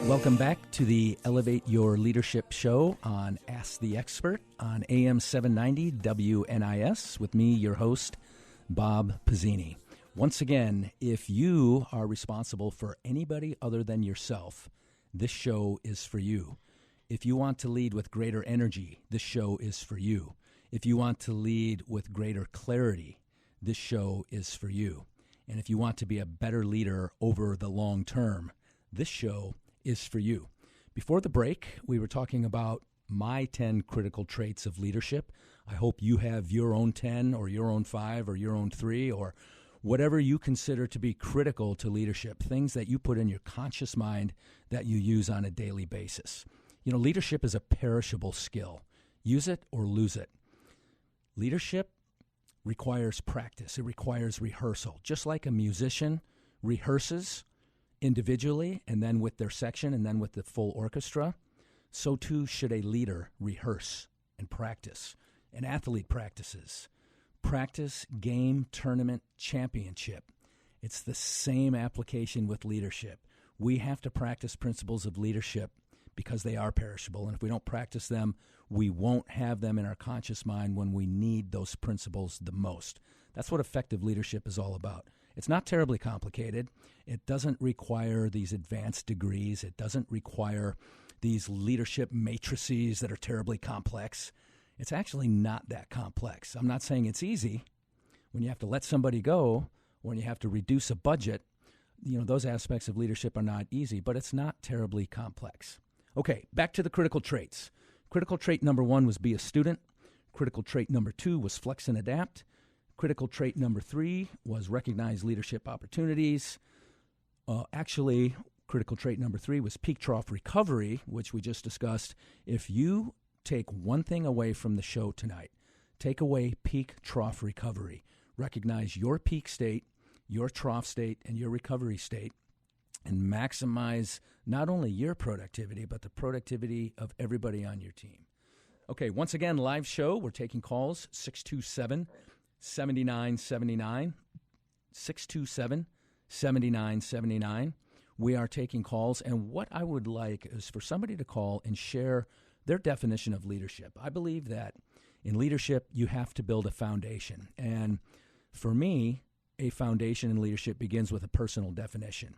Welcome back to the Elevate Your Leadership show on Ask the Expert on AM 790 WNIS with me, your host, Bob Pizzini. Once again, if you are responsible for anybody other than yourself, this show is for you. If you want to lead with greater energy, this show is for you. If you want to lead with greater clarity, this show is for you. And if you want to be a better leader over the long term, this show is for you. Before the break, we were talking about my 10 critical traits of leadership. I hope you have your own 10 or your own 5 or your own 3 or whatever you consider to be critical to leadership, things that you put in your conscious mind that you use on a daily basis. You know, leadership is a perishable skill. Use it or lose it. Leadership requires practice. It requires rehearsal. Just like a musician rehearses individually and then with their section and then with the full orchestra, so too should a leader rehearse and practice. An athlete practices. Practice, game, tournament, championship. It's the same application with leadership. We have to practice principles of leadership because they are perishable. And if we don't practice them, we won't have them in our conscious mind when we need those principles the most. That's what effective leadership is all about. It's not terribly complicated. It doesn't require these advanced degrees. It doesn't require these leadership matrices that are terribly complex. It's actually not that complex. I'm not saying it's easy. When you have to let somebody go, when you have to reduce a budget, you know, those aspects of leadership are not easy, but it's not terribly complex. Okay, back to the critical traits. Critical trait number 1 was be a student. Critical trait number 2 was flex and adapt. Critical trait number 3 was recognize leadership opportunities. Critical trait number 3 was peak trough recovery, which we just discussed. If you take one thing away from the show tonight, take away peak trough recovery. Recognize your peak state, your trough state, and your recovery state, and maximize not only your productivity, but the productivity of everybody on your team. Okay, once again, live show. We're taking calls, 627-7979, 627-7979. We are taking calls, and what I would like is for somebody to call and share their definition of leadership. I believe that in leadership, you have to build a foundation. And for me, a foundation in leadership begins with a personal definition.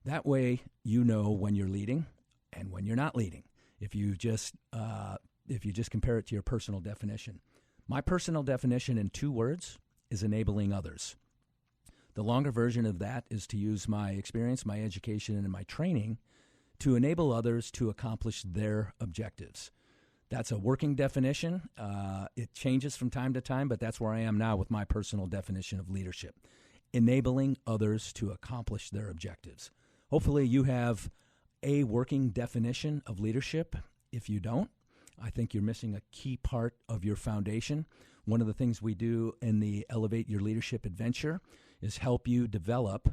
That way, you know when you're leading and when you're not leading. If you just compare it to your personal definition. My personal definition in 2 words is enabling others. The longer version of that is to use my experience, my education, and my training to enable others to accomplish their objectives. That's a working definition. It changes from time to time, but that's where I am now with my personal definition of leadership. Enabling others to accomplish their objectives. Hopefully you have a working definition of leadership. If you don't, I think you're missing a key part of your foundation. One of the things we do in the Elevate Your Leadership adventure is help you develop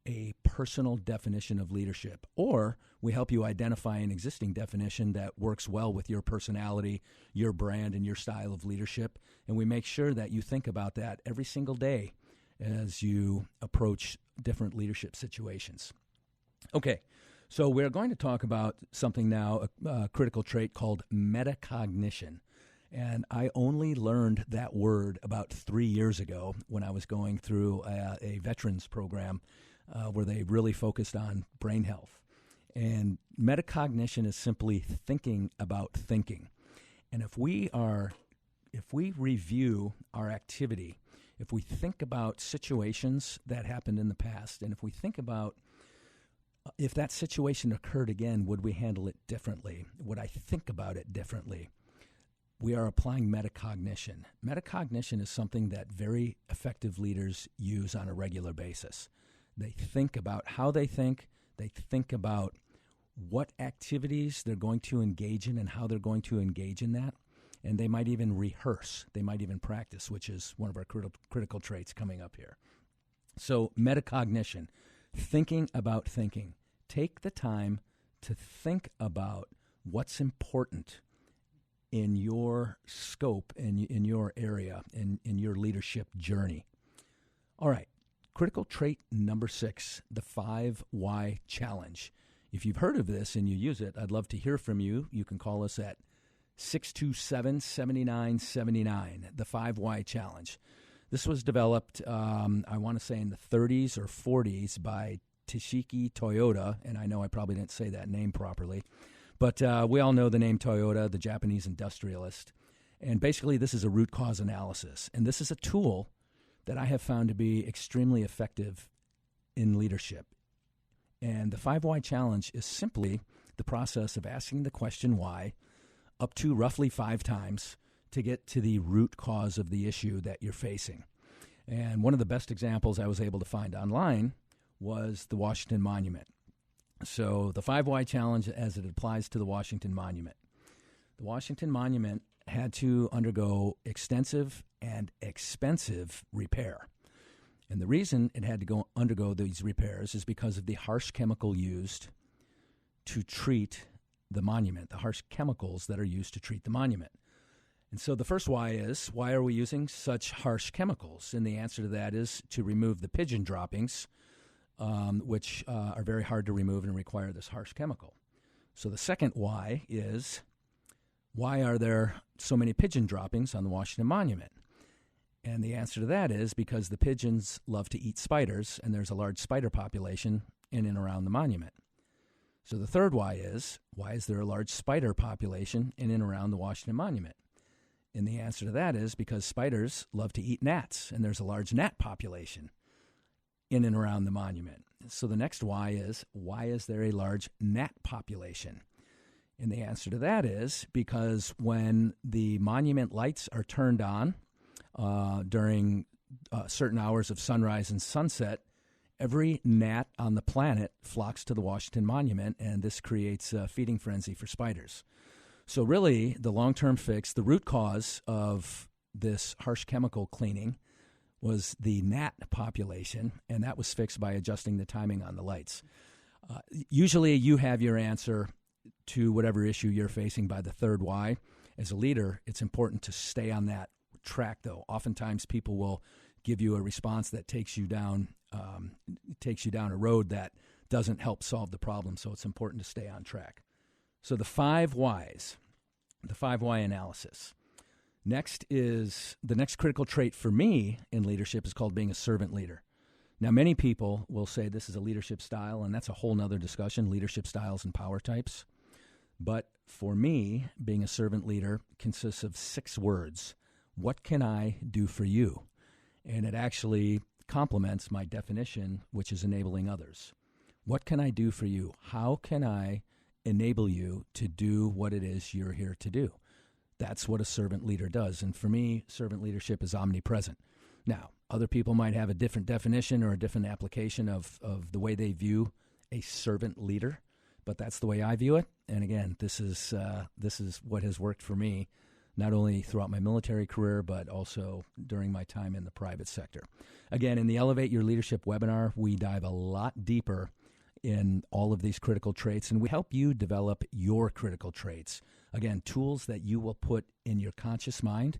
a personal definition of leadership, or we help you identify an existing definition that works well with your personality, your brand, and your style of leadership, and we make sure that you think about that every single day as you approach different leadership situations. Okay, so we're going to talk about something now, a critical trait called metacognition. And I only learned that word about 3 years ago when I was going through a veterans program where they really focused on brain health. And metacognition is simply thinking about thinking. And if we review our activity, if we think about situations that happened in the past, and if we think about if that situation occurred again, would we handle it differently? Would I think about it differently? We are applying metacognition. Metacognition is something that very effective leaders use on a regular basis. They think about how they think about what activities they're going to engage in and how they're going to engage in that, and they might even rehearse. They might even practice, which is one of our critical traits coming up here. So metacognition, thinking about thinking. Take the time to think about what's important in your scope, in your area, in your leadership journey. All right, critical trait number 6, the 5 why challenge. If you've heard of this and you use it, I'd love to hear from you. You can call us at 627-7979, the 5 Why Challenge. This was developed, I want to say, in the 30s or 40s by Tashiki Toyota, and I know I probably didn't say that name properly, but we all know the name Toyota, the Japanese industrialist. And basically, this is a root cause analysis, and this is a tool that I have found to be extremely effective in leadership. And the 5 Why Challenge is simply the process of asking the question why up to roughly 5 times to get to the root cause of the issue that you're facing. And one of the best examples I was able to find online was the Washington Monument. So the 5 Why Challenge as it applies to the Washington Monument. The Washington Monument had to undergo extensive and expensive repair. And the reason it had to undergo these repairs is because of the harsh chemical used to treat the monument, the harsh chemicals that are used to treat the monument. And so the first why is, why are we using such harsh chemicals? And the answer to that is to remove the pigeon droppings, which are very hard to remove and require this harsh chemical. So the second why is, why are there so many pigeon droppings on the Washington Monument? And the answer to that is because the pigeons love to eat spiders, and there's a large spider population in and around the monument. So the third why is there a large spider population in and around the Washington Monument? And the answer to that is because spiders love to eat gnats, and there's a large gnat population in and around the monument. So the next why is there a large gnat population? And the answer to that is because when the monument lights are turned on during certain hours of sunrise and sunset, every gnat on the planet flocks to the Washington Monument, and this creates a feeding frenzy for spiders. So really, the long-term fix, the root cause of this harsh chemical cleaning was the gnat population, and that was fixed by adjusting the timing on the lights. Usually you have your answer to whatever issue you're facing by the third why. As a leader, it's important to stay on that track, though. Oftentimes people will give you a response that takes you down a road that doesn't help solve the problem, so it's important to stay on track. So the 5 whys, the 5 why analysis. Next is, the next critical trait for me in leadership is called being a servant leader. Now, many people will say this is a leadership style, and that's a whole nother discussion, leadership styles and power types. But for me, being a servant leader consists of 6 words. What can I do for you? And it actually complements my definition, which is enabling others. What can I do for you? How can I enable you to do what it is you're here to do? That's what a servant leader does. And for me, servant leadership is omnipresent. Now, other people might have a different definition or a different application of the way they view a servant leader, but that's the way I view it. And again, this is what has worked for me, not only throughout my military career, but also during my time in the private sector. Again, in the Elevate Your Leadership webinar, we dive a lot deeper in all of these critical traits, and we help you develop your critical traits. Again, tools that you will put in your conscious mind,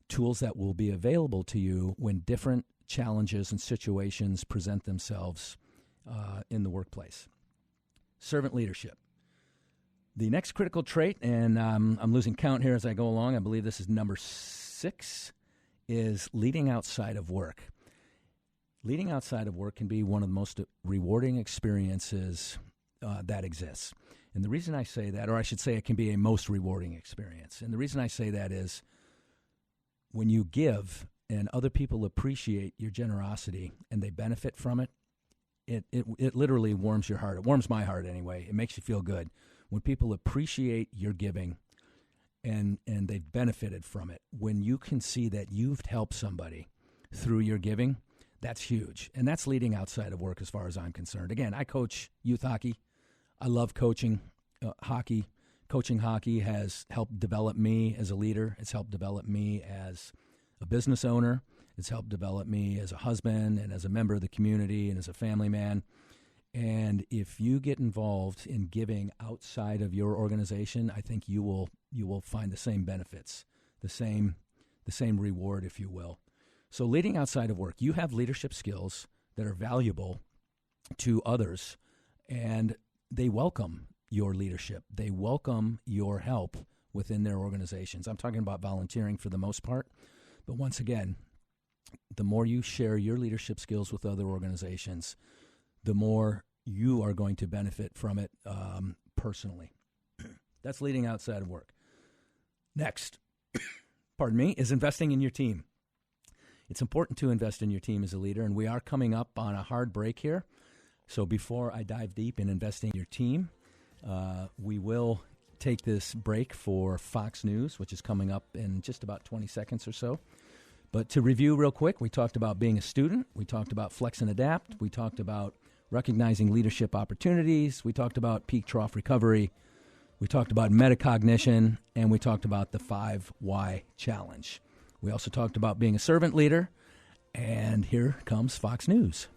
tools that will be available to you when different challenges and situations present themselves in the workplace. Servant leadership. The next critical trait, and I'm losing count here as I go along, I believe this is number 6, is leading outside of work. Leading outside of work can be one of the most rewarding experiences that exists. And the reason I say that, or I should say it can be a most rewarding experience. And the reason I say that is when you give and other people appreciate your generosity and they benefit from it, it literally warms your heart. It warms my heart anyway. It makes you feel good. When people appreciate your giving and they've benefited from it, when you can see that you've helped somebody through your giving, that's huge. And that's leading outside of work as far as I'm concerned. Again, I coach youth hockey. I love coaching hockey. Coaching hockey has helped develop me as a leader. It's helped develop me as a business owner. It's helped develop me as a husband and as a member of the community and as a family man. And if you get involved in giving outside of your organization, I think you will find the same benefits, the same reward, if you will. So leading outside of work, you have leadership skills that are valuable to others, and they welcome your leadership. They welcome your help within their organizations. I'm talking about volunteering for the most part. But once again, the more you share your leadership skills with other organizations, the more you are going to benefit from it personally. That's leading outside of work. Next, pardon me, is investing in your team. It's important to invest in your team as a leader, and we are coming up on a hard break here. So before I dive deep in investing in your team, we will take this break for Fox News, which is coming up in just about 20 seconds or so. But to review real quick, we talked about being a student. We talked about flex and adapt. We talked about recognizing leadership opportunities. We talked about peak trough recovery. We talked about metacognition, and we talked about the 5 Why Challenge. We also talked about being a servant leader, and here comes Fox News.